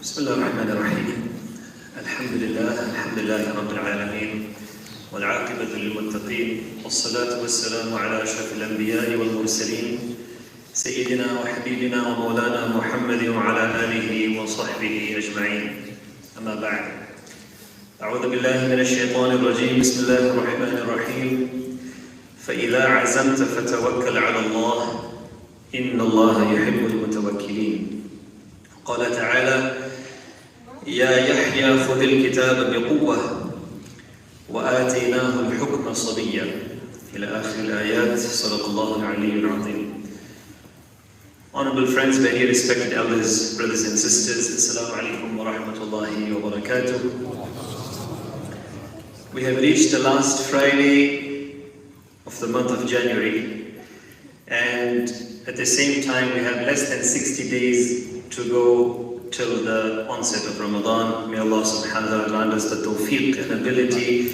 بسم الله الرحمن الرحيم. الحمد لله رب العالمين والعاقبة للمتقين والصلاة والسلام على أشرف الأنبياء والمرسلين سيدنا وحبيبنا ومولانا محمد وعلى آله وصحبه أجمعين. أما بعد، أعوذ بالله من الشيطان الرجيم. بسم الله الرحمن الرحيم. فإذا عزمت فتوكل على الله إن الله يحب المتوكلين. قال تعالى: يا يحيى خذ الكتاب بقوة وآتيناه الحكم صبيا إلى آخر الآيات. صدق الله العلي العظيم. Honorable friends, very respected elders, brothers and sisters, Assalamu alaikum wa rahmatullahi wa barakatuh. We have reached the last Friday of the month of January, and at the same time we have less than 60 days to go till the onset of Ramadan. May Allah subhanahu wa ta'ala grant us the tawfiq and ability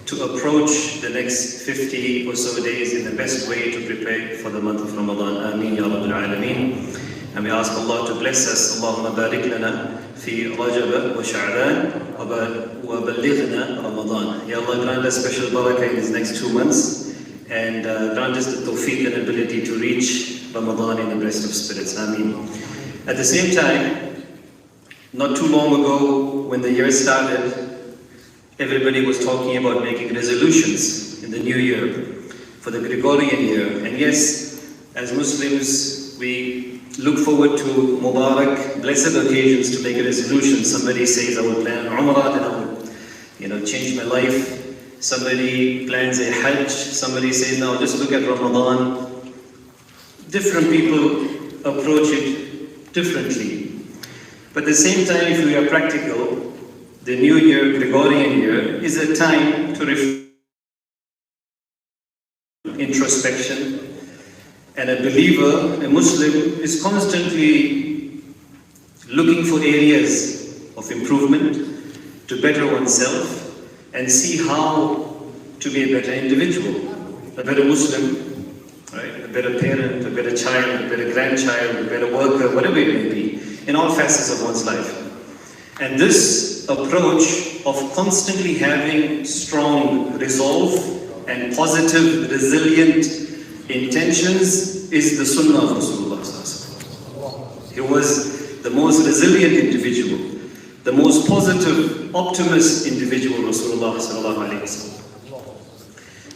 to approach the next 50 or so days in the best way to prepare for the month of Ramadan. Ameen ya Rabbil Alameen. And we ask Allah to bless us. Allahumma barik lana fi Rajab wa Sha'ban wa ballighna Ramadan. Ya Allah, grant us special barakah in these next 2 months and grant us the tawfiq and ability to reach Ramadan in the breast of spirits. Ameen. At the same time, not too long ago, when the year started, everybody was talking about making resolutions in the new year for the Gregorian year. And yes, as Muslims, we look forward to Mubarak, blessed occasions to make a resolution. Somebody says, I will plan Umrah, then I will change my life. Somebody plans a Hajj. Somebody says, now just look at Ramadan. Different people approach it differently. But at the same time, if we are practical, the new year, Gregorian year, is a time to reflect, introspection. And a believer, a Muslim, is constantly looking for areas of improvement to better oneself and see how to be a better individual, a better Muslim, right? A better parent, a better child, a better grandchild, a better worker, whatever it may be, in all facets of one's life. And this approach of constantly having strong resolve and positive, resilient intentions is the sunnah of Rasulullah. He was the most resilient individual, the most positive, optimist individual, Rasulullah.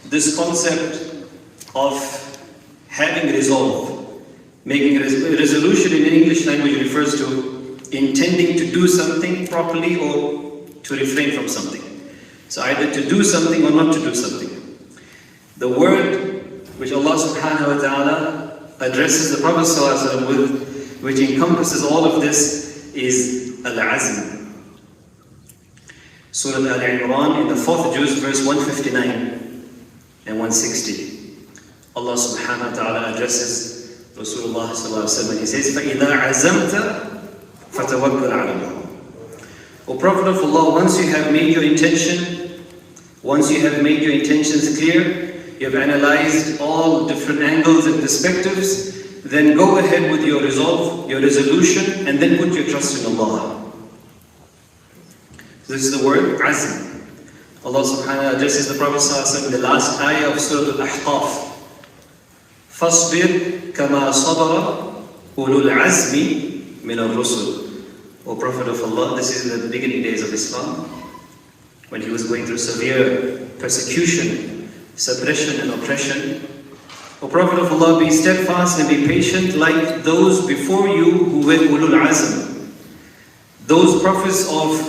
This concept of having resolve, making a resolution in English language refers to intending to do something properly or to refrain from something. So either to do something or not to do something. The word which Allah subhanahu wa ta'ala addresses the Prophet ﷺ with, which encompasses all of this, is Al-Azm. Surah Al-Imran in the 4th juz, verse 159 and 160. Allah subhanahu wa ta'ala addresses Rasulullah sallallahu alaihi wasallam. He says, فَإِذَا عَزَمْتَ فَتَوَكَّلْ عَلَى اللَّهِ. O Prophet of Allah, once you have made your intention, once you have made your intentions clear, you have analyzed all different angles and perspectives, then go ahead with your resolve, your resolution, and then put your trust in Allah. This is the word azm. Allah subhanahu wa ta'ala addresses the Prophet sallallahu alaihi wasallam in the last ayah of Surah Al-Ahqaf. فَاصْبِرْ كَمَا صَبَرَ أُولُو الْعَزْمِ مِنَ الرُّسُلِ. O Prophet of Allah, this is in the beginning days of Islam, when he was going through severe persecution, suppression and oppression. O Prophet of Allah, be steadfast and be patient like those before you who were ulul azm. Those prophets of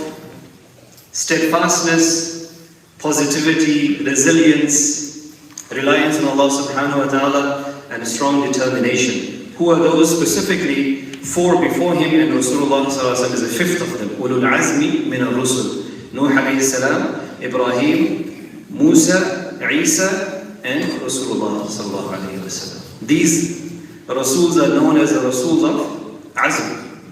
steadfastness, positivity, resilience, reliance on Allah subhanahu wa ta'ala, and strong determination. Who are those specifically? 4 before him, and Rasulullah is the 5th of them. Ulul azmi min al-rusul. Nuh alayhi salam, Ibrahim, Musa, Isa, and Rasulullah sallallahu alayhi wa sallam. These Rasuls are known as the Rasuls of Azm.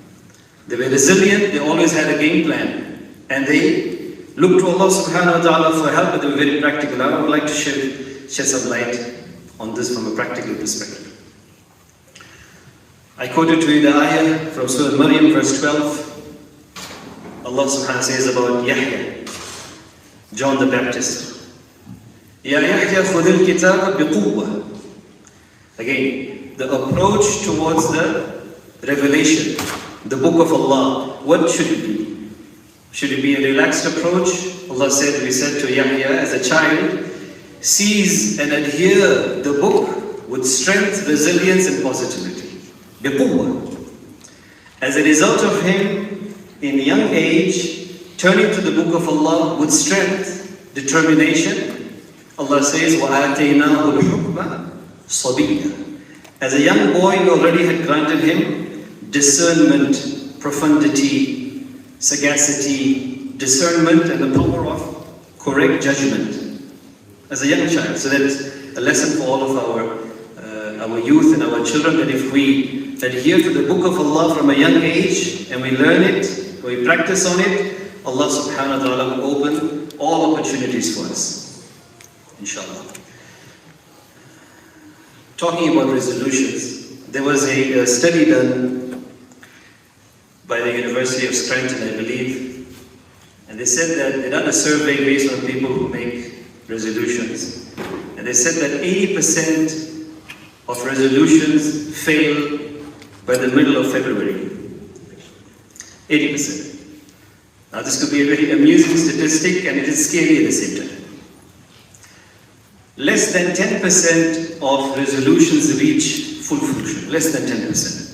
They were resilient, they always had a game plan, and they looked to Allah subhanahu wa ta'ala for help, but they were very practical. I would like to shed some light on this from a practical perspective. I quoted to you the ayah from Surah Maryam, verse 12. Allah subhanahu wa ta'ala says about Yahya, John the Baptist. Ya Yahya khudil kitab biquwwa. Again, the approach towards the revelation, the book of Allah, what should it be? Should it be a relaxed approach? Allah said, we said to Yahya as a child, seize and adhere the book with strength, resilience and positivity. Biquwwa. As a result of him, in young age, turning to the book of Allah with strength, determination, Allah says, وَآتَيْنَاهُ الْحُكْمَ صَبِيًّا. As a young boy, we already had granted him discernment, profundity, sagacity, discernment and the power of correct judgment. As a young child. So that's a lesson for all of our youth and our children, that if we adhere to the book of Allah from a young age and we learn it, we practice on it, Allah subhanahu wa ta'ala will open all opportunities for us. Inshallah. Talking about resolutions, there was a study done by the University of Scranton, I believe, and they said that they done a survey based on people who make resolutions, and they said that 80% of resolutions fail by the middle of February. 80%. Now this could be a very amusing statistic and it is scary at the same time. Less than 10% of resolutions reach full fruition. Less than 10%.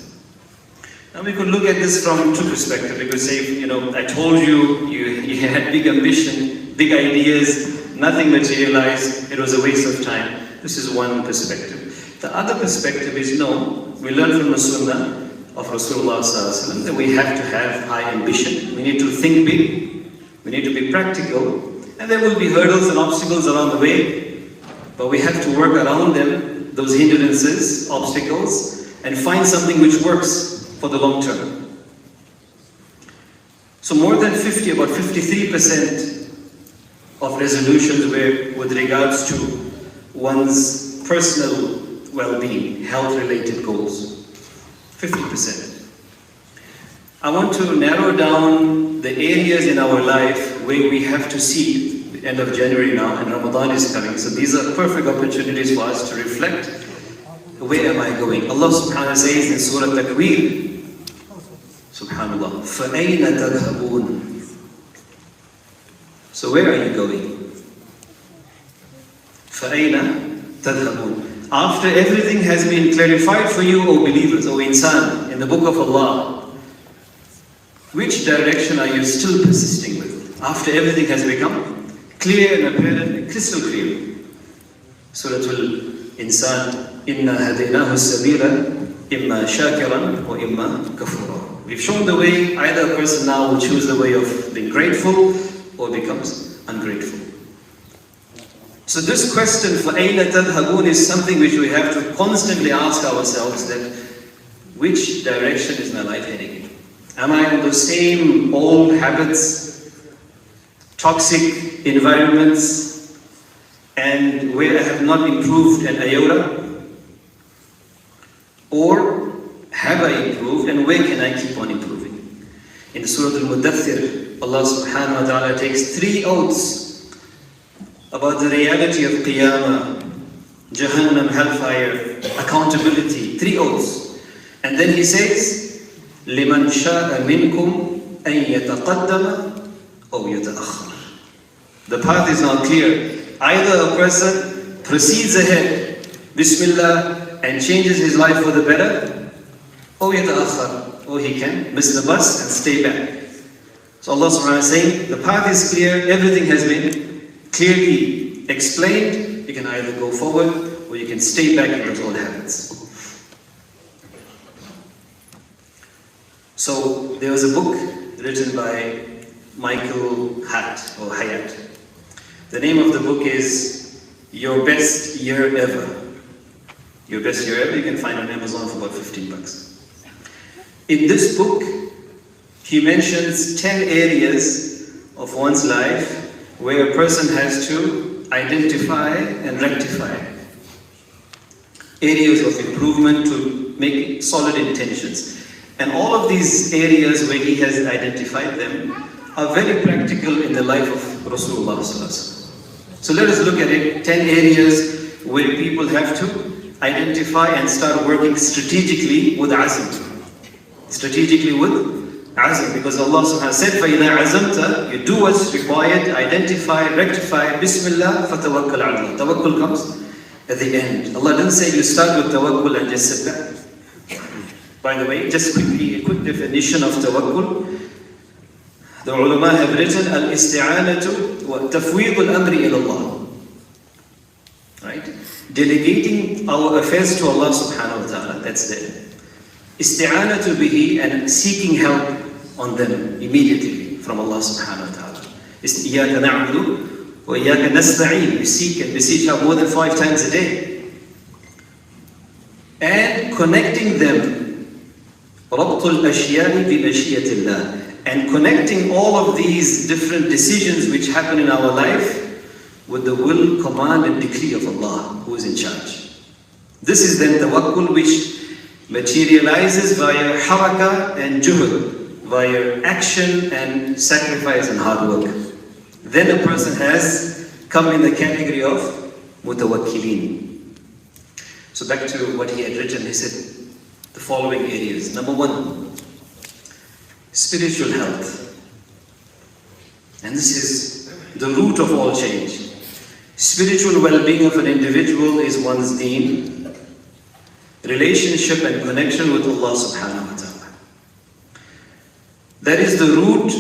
Now we could look at this from two perspectives. We could say, I told you, you had big ambition, big ideas, nothing materialized, it was a waste of time. This is one perspective. The other perspective is, no, we learn from the Sunnah of Rasulullah that we have to have high ambition. We need to think big, we need to be practical, and there will be hurdles and obstacles along the way, but we have to work around them, those hindrances, obstacles, and find something which works for the long term. So more than 50, about 53% of resolutions were with regards to one's personal well-being, health-related goals. 50%. I want to narrow down the areas in our life where we have to seek, the end of January now, and Ramadan is coming. So these are perfect opportunities for us to reflect, where am I going? Allah subhanahu wa ta'ala says in Surah Takwir, subhanallah, فَأَيْنَ تَذْهَبُونَ. So where are you going? فَأَيْنَ تَذْهَبُونَ. After everything has been clarified for you, O believers, O insan, in the book of Allah, which direction are you still persisting with? After everything has become clear and apparent and crystal clear. Surah Al-Insan, إِنَّا هَدَيْنَاهُ السَّبِيلَ إِمَّا شَاكِرًا وَإِمَّا كَفُورًا. We've shown the way. Either a person now will choose the way of being grateful or becomes ungrateful. So this question, فَأَيْنَ تَذْهَبُونَ, is something which we have to constantly ask ourselves, that which direction is my life heading in? Am I in those same old habits, toxic environments, and where I have not improved an iota? Or have I improved, and where can I keep on improving? In Surah Al-Mudaththir, Allah subhanahu wa ta'ala takes 3 oaths about the reality of Qiyamah, Jahannam, hellfire, accountability, 3 oaths. And then he says, لِمَنْ شَاءَ مِنْكُمْ أَنْ يَتَقَدَّمَ أَوْ يَتَأَخَّرَ. The path is now clear. Either a person proceeds ahead, Bismillah, and changes his life for the better, أَوْ يَتَأَخَّرَ, or he can miss the bus and stay back. So Allah subhanahu wa ta'ala is saying, the path is clear, everything has been clearly explained. You can either go forward or you can stay back in those old habits. So there was a book written by Michael Hyatt. The name of the book is Your Best Year Ever. Your Best Year Ever, you can find on Amazon for about $15. In this book, he mentions 10 areas of one's life where a person has to identify and rectify. Areas of improvement to make solid intentions. And all of these areas where he has identified them are very practical in the life of Rasulullah. So let us look at it, 10 areas where people have to identify and start working strategically with azm. Strategically with azm, because Allah subhanahu wa ta'ala said, فَإِذَا عَزَمْتَ, you do what's required, identify, rectify, Bismillah, فَتَوَكَّلْ عَلَى اللَّهِ. Tawakkul comes at the end. Allah didn't say you start with tawakkul and just sit back. By the way, just quickly, a quick definition of tawakkul. The ulama have written, al-isti'anatu wa tafweed al-amri ila Allah. Right? Delegating our affairs to Allah subhanahu wa ta'ala, that's there. Isti'anatu bihi, and seeking help on them immediately from Allah subhanahu wa ta'ala. Iyaka na'budu wa iyaka nasta'een. We seek and beseech her more than 5 times a day. And connecting them, rabtul ashya'i bi mashiyatillah. And connecting all of these different decisions which happen in our life with the will, command and decree of Allah, who is in charge. This is then tawakkul, which materializes via haraka and juhud, via action and sacrifice and hard work. Then a person has come in the category of mutawakkilin. So back to what he had written, he said the following areas. Number 1, spiritual health. And this is the root of all change. Spiritual well-being of an individual is one's deen, relationship and connection with Allah subhanahu wa ta'ala. That is the root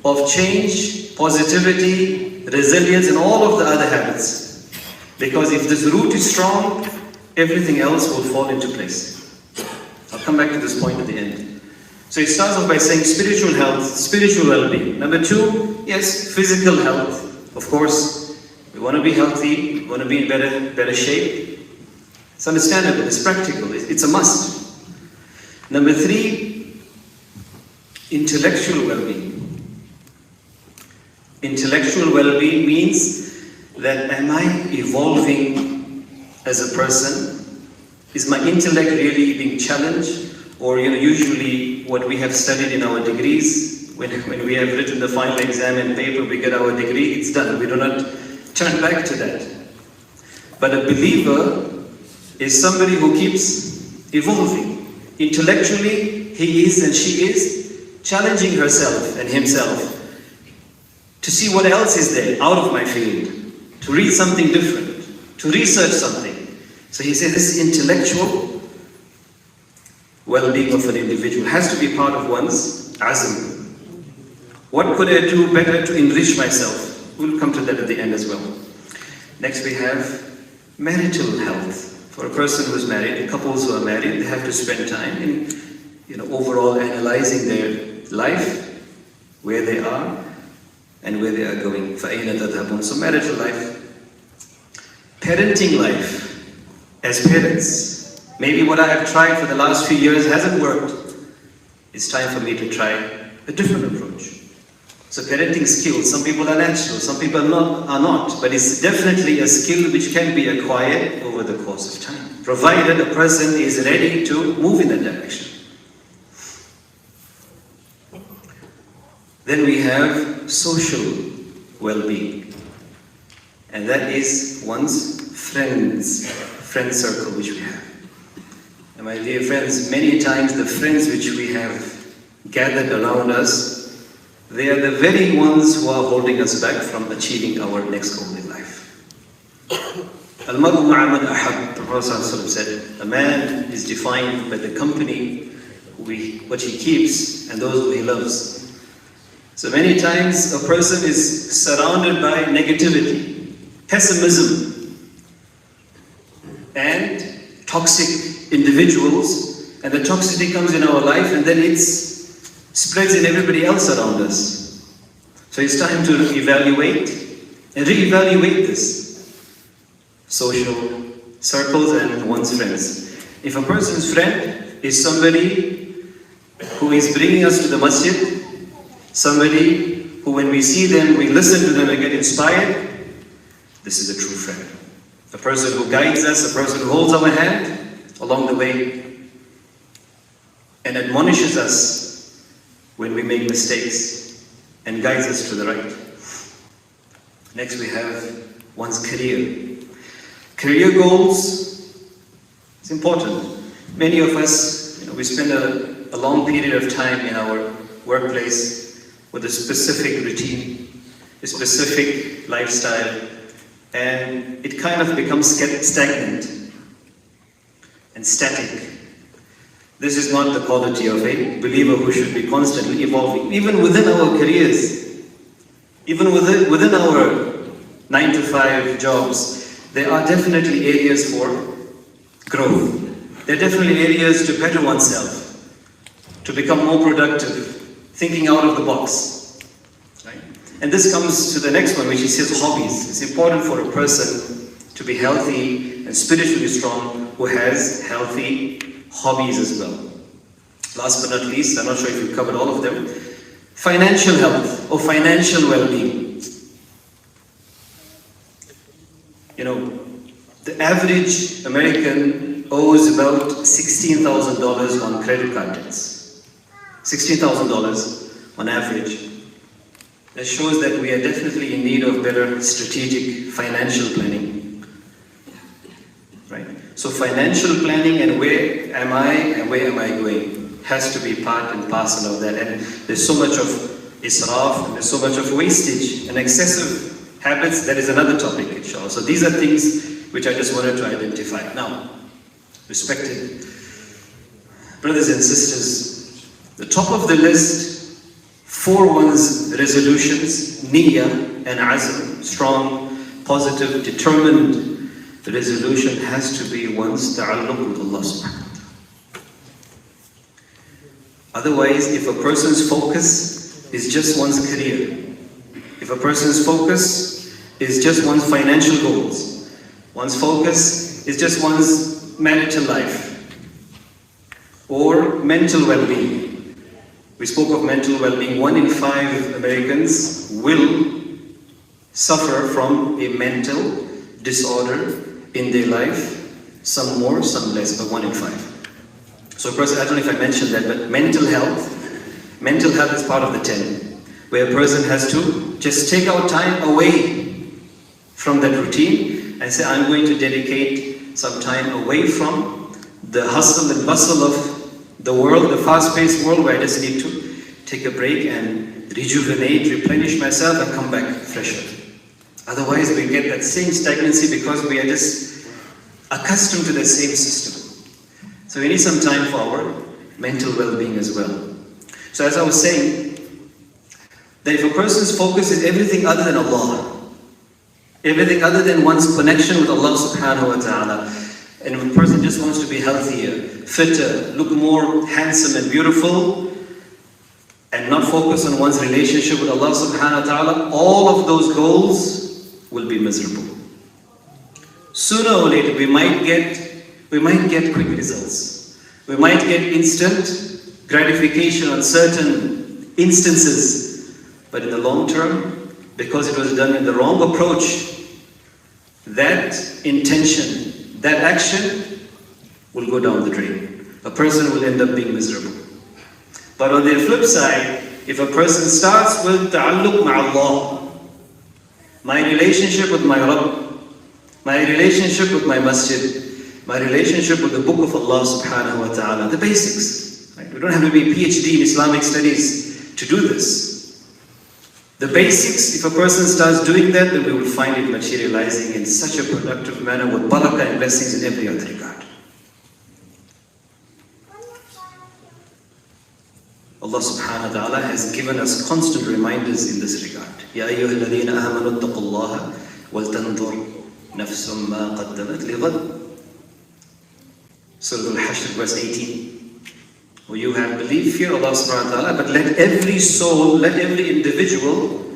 of change, positivity, resilience and all of the other habits. Because if this root is strong, everything else will fall into place. I'll come back to this point at the end. So it starts off by saying spiritual health, spiritual well-being. Number 2, yes, physical health. Of course, we want to be healthy, we want to be in better shape. It's understandable, it's practical, it's a must. Number 3, intellectual well-being. Intellectual well-being means that am I evolving as a person? Is my intellect really being challenged? Or usually what we have studied in our degrees, when we have written the final exam and paper, we get our degree, it's done. We do not turn back to that. But a believer is somebody who keeps evolving. Intellectually, he is and she is challenging herself and himself to see what else is there out of my field, to read something different, to research something. So he says this intellectual well-being of an individual has to be part of one's azm. What could I do better to enrich myself? We'll come to that at the end as well. Next we have marital health. For a person who's married, couples who are married, they have to spend time in overall analyzing their life, where they are and where they are going. فَأَيْنَ تَذْهَبُونَ. So marital life. Parenting life as parents. Maybe what I have tried for the last few years hasn't worked. It's time for me to try a different approach. So parenting skills, some people are natural, some people are not, but it's definitely a skill which can be acquired over the course of time, provided a person is ready to move in that direction. Then we have social well-being, and that is one's friend circle which we have. And my dear friends, many times the friends which we have gathered around us, they are the very ones who are holding us back from achieving our next goal in life. Al-mar'u ma'a man ahab. The Prophet said, a man is defined by the company what he keeps and those who he loves. So many times a person is surrounded by negativity, pessimism, and toxic individuals, and the toxicity comes in our life and then it spreads in everybody else around us. So it's time to evaluate and reevaluate this social circles and one's friends. If a person's friend is somebody who is bringing us to the masjid, somebody who when we see them, we listen to them and get inspired, this is a true friend. A person who guides us, a person who holds our hand along the way and admonishes us when we make mistakes and guides us to the right. Next we have one's career. Career goals, it's important. Many of us, we spend a long period of time in our workplace with a specific routine, a specific lifestyle, and it kind of becomes stagnant and static. This is not the quality of a believer who should be constantly evolving. Even within our careers, even within our 9-to-5 jobs, there are definitely areas for growth. There are definitely areas to better oneself, to become more productive, thinking out of the box. Right? And this comes to the next one, which he says hobbies. It's important for a person to be healthy and spiritually strong who has healthy hobbies as well. Last but not least, I'm not sure if you've covered all of them, financial health or financial well-being. The average American owes about $16,000 on credit card debts. $16,000 on average. That shows that we are definitely in need of better strategic financial planning. Right? So financial planning and where am I and where am I going has to be part and parcel of that. And there's so much of israf, and there's so much of wastage and excessive habits. That is another topic, inshallah. So these are things which I just wanted to identify. Now, respected brothers and sisters, the top of the list for one's resolutions, niyyah and azm, strong, positive, determined resolution has to be one's ta'alluq with Allah subhanahu wa ta'ala. Otherwise, if a person's focus is just one's career, if a person's focus is just one's financial goals, one's focus is just one's marital life or mental well-being. We spoke of mental well-being. 1 in 5 Americans will suffer from a mental disorder in their life. Some more, some less, but 1 in 5. So a person, I don't know if I mentioned that, but mental health is part of the 10, where a person has to just take out time away from that routine and say, I'm going to dedicate some time away from the hustle and bustle of the world, the fast-paced world, where I just need to take a break and rejuvenate, replenish myself and come back fresher. Otherwise we get that same stagnancy because we are just accustomed to the same system. So we need some time for our mental well-being as well. So as I was saying, that if a person's focus is everything other than Allah, everything other than one's connection with Allah subhanahu wa ta'ala, and if a person just wants to be healthier, fitter, look more handsome and beautiful, and not focus on one's relationship with Allah subhanahu wa ta'ala, all of those goals will be miserable. Sooner or later we might get quick results. We might get instant gratification on certain instances, but in the long term, because it was done in the wrong approach, that intention, that action will go down the drain. A person will end up being miserable. But on the flip side, if a person starts with ta'alluq ma'allah, my relationship with my Rabb, my relationship with my masjid, my relationship with the book of Allah subhanahu wa ta'ala, the basics. Right? We don't have to be a PhD in Islamic studies to do this. The basics, if a person starts doing that, then we will find it materializing in such a productive manner with barakah and blessings in every other regard. Allah subhanahu wa ta'ala has given us constant reminders in this regard. Ya ayyuha alladhina amanu ittaqullaha wal tanzur nafsum ma qaddamat lighad. Surah Al-Hashr, verse 18. Well, you have believed, fear Allah subhanahu wa ta'ala, but let every soul, let every individual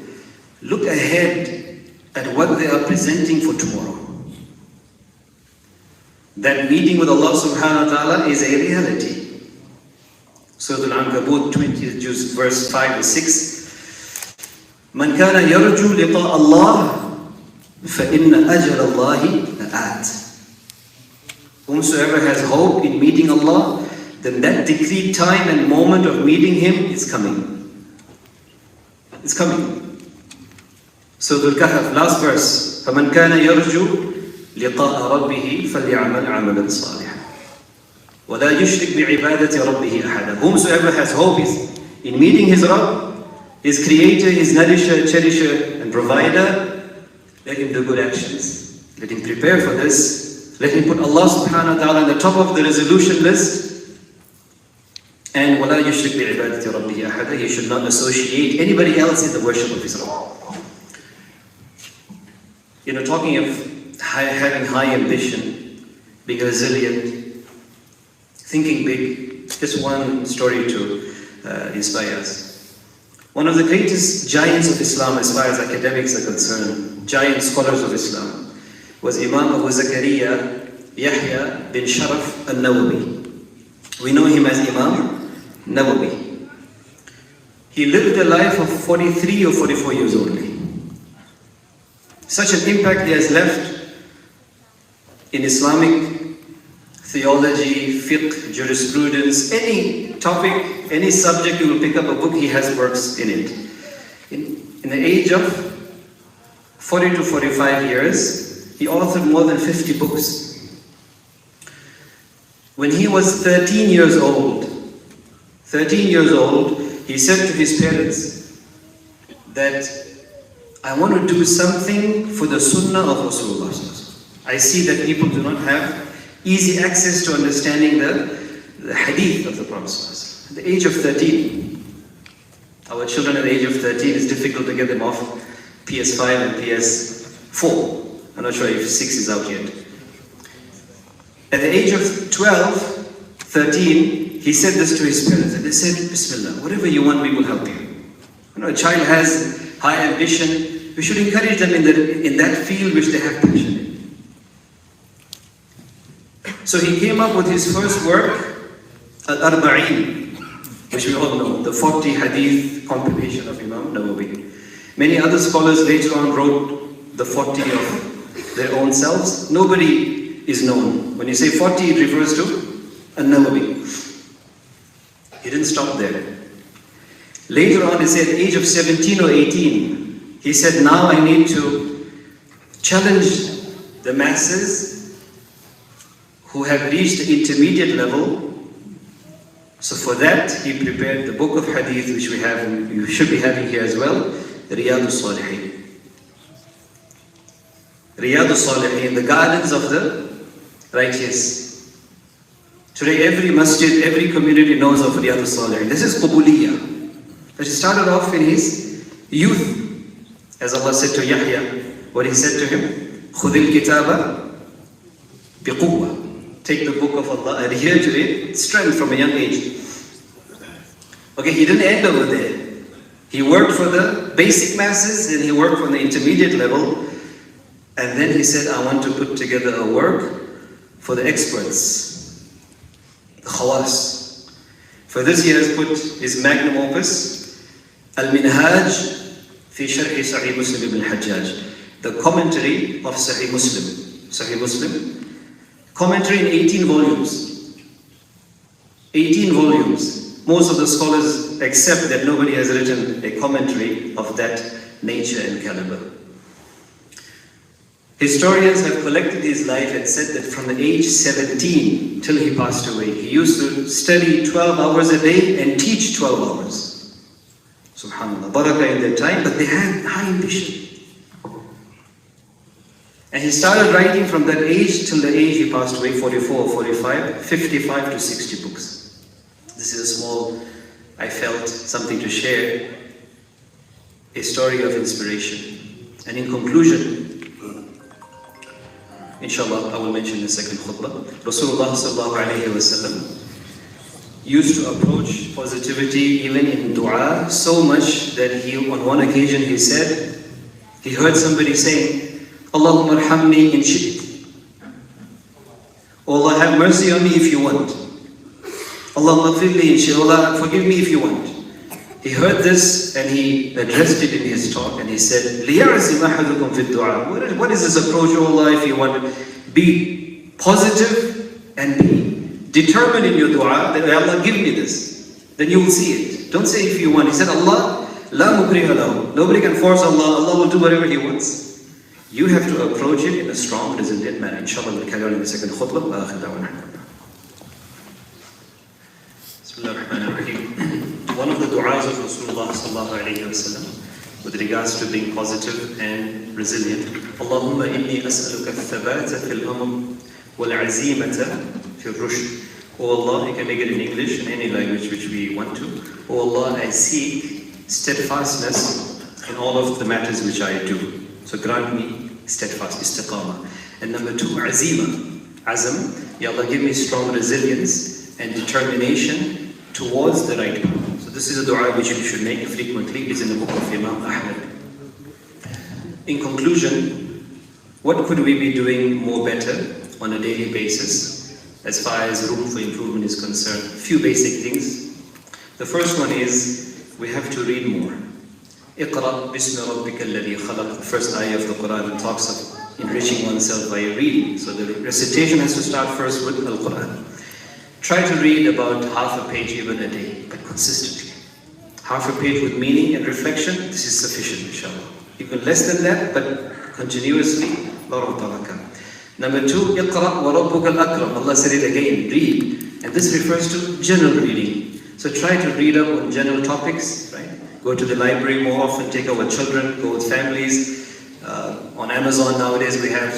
look ahead at what they are presenting for tomorrow. That meeting with Allah subhanahu wa ta'ala is a reality. Surah Al-Ankabut 20, verse 5 and 6. Man kana yarju liqa Allah fa inna ajal Allahi la'at. Whomsoever has hope in meeting Allah, then that decreed time and moment of meeting Him is coming. It's coming. Surah Al-Kahf, last verse. فَمَنْ كَانَ يَرْجُو لِقَاءَ رَبِّهِ فَلْيَعْمَلْ عَمَلًا صَالِحًا وَلَا يُشْرِكْ بِعِبَادَةِ رَبِّهِ أَحَدًا. Whomsoever has hope in meeting his Rabb, his creator, his nourisher, cherisher, and provider, let him do good actions. Let him prepare for this. Let him put Allah subhanahu wa ta'ala on the top of the resolution list. And وَلَا يُشْرِكْ بِعِبَادَةِ رَبِّهِ أَحَدًا. He should not associate anybody else in the worship of his Rabb. Talking of having high ambition, being resilient, thinking big, just one story to inspire us. One of the greatest giants of Islam as far as academics are concerned, giant scholars of Islam, was Imam Abu Zakaria Yahya bin Sharaf al-Nawawi. We know him as Imam Nawawi. He lived a life of 43 or 44 years only. Such an impact he has left in Islamic theology, fiqh, jurisprudence, any topic, any subject you will pick up a book, he has works in it. In the age of 40 to 45 years, he authored more than 50 books. When he was 13 years old, he said to his parents that I want to do something for the sunnah of Rasulullah. I see that people do not have easy access to understanding the hadith of the Prophet. At the age of 13, our children at the age of 13, it's difficult to get them off PS5 and PS4. I'm not sure if 6 is out yet. At the age of 12, 13, he said this to his parents, and they said, Bismillah, whatever you want, we will help you. A child has high ambition, we should encourage them in that field which they have passion in. So he came up with his first work, Al-Arba'in, which we all know, the 40 hadith compilation of Imam Nawawi. Many other scholars later on wrote the 40 of their own selves. Nobody is known. When you say 40, it refers to An-Nawawi. He didn't stop there. Later on, he said, at the age of 17 or 18, he said, now I need to challenge the masses who have reached the intermediate level. So for that, he prepared the book of hadith, which you should be having here as well, Riyadus Salihin. Riyadus Salihin, the gardens of the righteous. Today, every masjid, every community knows of Riyadus Salihin. This is Qubuliyah. But he started off in his youth, as Allah said to Yahya, what he said to him, خُذِ الْكِتَابَ بِقُوَّةٍ. Take the book of Allah, adhere to it, strength from a young age. Okay, he didn't end over there. He worked for the basic masses, and he worked for the intermediate level, and then he said, I want to put together a work for the experts, the khawas. For this he has put his magnum opus, Al-Minhaj fi Sharh Sahih Muslim ibn Hajjaj, the commentary of Sahih Muslim, commentary in 18 volumes. 18 volumes. Most of the scholars accept that nobody has written a commentary of that nature and caliber. Historians have collected his life and said that from the age 17 till he passed away, he used to study 12 hours a day and teach 12 hours. Subhanallah, barakah in their time, but they had high ambition. And he started writing from that age till the age he passed away, 44, 45, 55 to 60 books. This is a small, I felt, something to share, a story of inspiration. And in conclusion, inshallah, I will mention the second khutbah. Rasulullah sallallahu alayhi wa sallam used to approach positivity even in dua so much that on one occasion he said, he heard somebody saying, Allahumma arhamni in shi'it. Allah, have mercy on me if you want. Allahumma gfirli in shi'it. Allah, forgive me if you want. He heard this and he addressed it in his talk and he said, لِيَعْزِمْ أَحَدُكُمْ فِي الدُّعَاءِ. What is this approach, O Allah, if you want? Be positive and be determined in your dua that Allah give me this. Then you will see it. Don't say if you want. He said, Allah, لا مكره له. Nobody can force Allah. Allah will do whatever He wants. You have to approach it in a strong, resilient manner. Inshallah, we'll carry on in the second khutbah. وآخر دعوانا. Bismillahirrahmanirrahim. One of the du'as of Rasulullah sallallahu alayhi wa sallam with regards to being positive and resilient. Allahumma inni as'aluka al-thabata fil amr wal-azimata fil rushd. Oh Allah, you can make it in English, in any language which we want to. Oh Allah, I seek steadfastness in all of the matters which I do. So grant me steadfast, istiqamah. And number two, azima, azam. Ya Allah, give me strong resilience and determination towards the right path. So this is a dua which you should make frequently. It's in the book of Imam Ahmad. In conclusion, what could we be doing more better on a daily basis as far as room for improvement is concerned? A few basic things. The first one is we have to read more. اقرأ باسم ربك الذي خلق. The first ayah of the Quran talks of enriching oneself by reading. So the recitation has to start first with Al-Quran. Try to read about half a page even a day, but consistently. Half a page with meaning and reflection, this is sufficient, inshallah. Even less than that, but continuously, lot of barakah. Number two, اقرأ وربك الأكرم. Allah said it again, read. And this refers to general reading. So try to read up on general topics, right? Go to the library more often, take our children, go with families. On Amazon nowadays we have,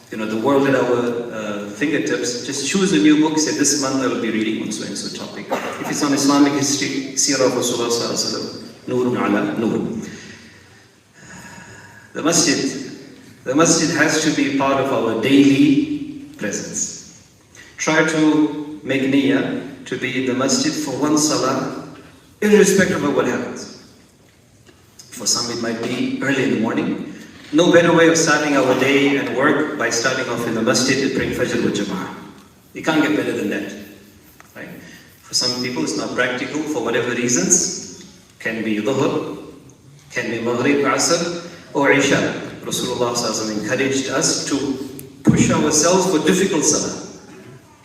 the world at our fingertips. Just choose a new book, say this month I will be reading on so and so topic. If it's on Islamic history, Seerah of Rasulullah sallallahu alaihi wasallam, Nurun ala Nur. The masjid has to be part of our daily presence. Try to make niyyah to be in the masjid for one salah, irrespective of what happens. For some it might be early in the morning. No better way of starting our day and work by starting off in the masjid to bring Fajr with Jama'ah. You can't get better than that. Right? For some people it's not practical for whatever reasons. Can be Dhuhr, can be Maghrib, Asr, or Isha. Rasulullah encouraged us to push ourselves for difficult salah.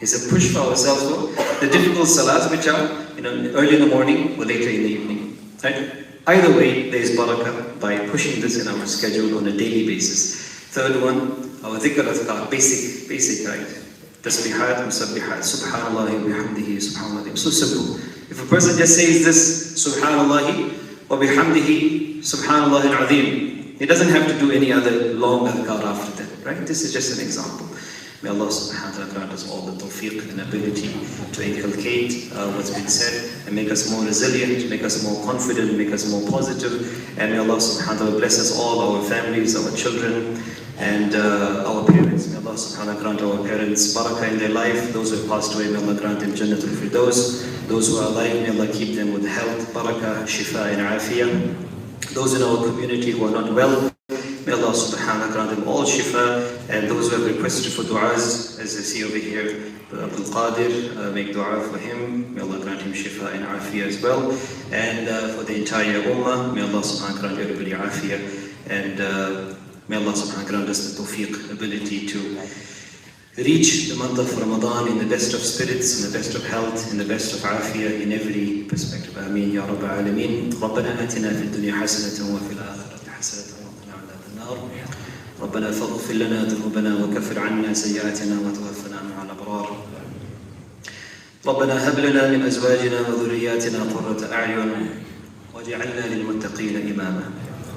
He said push for ourselves for the difficult salahs which are early in the morning or later in the evening. Right? Either way, there is barakah by pushing this in our schedule on a daily basis. Third one, our dhikr adhkar, basic, right? Tasbihat, musabbihat, subhanallah wa bihamdihi, subhanallah. So simple. If a person just says this, subhanallah wa bihamdihi, subhanallah al-azim, he doesn't have to do any other long adhkar after that, right? This is just an example. May Allah subhanahu wa ta'ala grant us all the tawfiq and ability to inculcate what's been said and make us more resilient, make us more confident, make us more positive. And may Allah subhanahu wa ta'ala bless us all, our families, our children, and our parents. May Allah subhanahu wa ta'ala grant our parents barakah in their life. Those who have passed away, may Allah grant them Jannatul Firdaus. Those who are alive, may Allah keep them with health, barakah, shifa and afiyah. Those in our community who are not well, may Allah subhanahu wa ta'ala grant them all shifa, and those who have requested for du'as, as I see over here, Abdul Qadir, make du'a for him, may Allah grant him shifa and afiyah as well, and for the entire ummah, may Allah subhanahu wa ta'ala grant everybody afiyah, and may Allah subhanahu wa ta'ala grant us the tawfiq, ability to reach the month of Ramadan in the best of spirits, in the best of health, in the best of afiyah, in every perspective. Ameen ya Rabbal Alameen. ربنا آتنا في الدنيا حسنة وفي الآخرة حسنة وقنا عذاب النار. ربنا فاغفر لنا ذنوبنا وكفر عنا سيئاتنا وتوفنا مع الأبرار. ربنا هب لنا من أزواجنا وذرياتنا قرة أعين واجعلنا للمتقين إماما.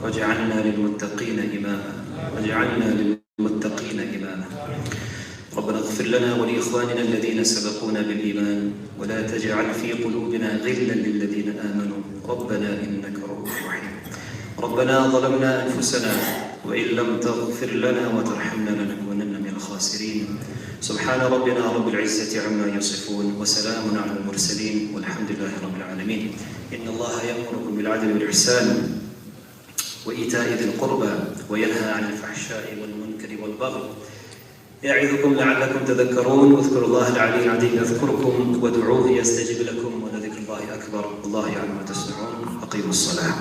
واجعلنا للمتقين إماما. واجعلنا للمتقين إماما. ربنا اغفر لنا ولإخواننا الذين سبقونا بالإيمان ولا تجعل في قلوبنا غلا للذين آمنوا ربنا إنك رؤوف رحيم. ربنا ظلمنا أنفسنا وإن لم تغفر لنا وترحمنا لنكونن من الخاسرين. سبحان ربنا رب العزة عما يصفون وسلام على المرسلين والحمد لله رب العالمين. إن الله يأمركم بالعدل والإحسان وإيتاء ذي القربى وينهى عن الفحشاء والمنكر والبغي يعظكم لعلكم تذكرون. واذكروا الله العلي العظيم يذكركم وادعوه يستجب لكم ولذكر الله أكبر. الله يعلم ما تصنعون. أقيموا الصلاة.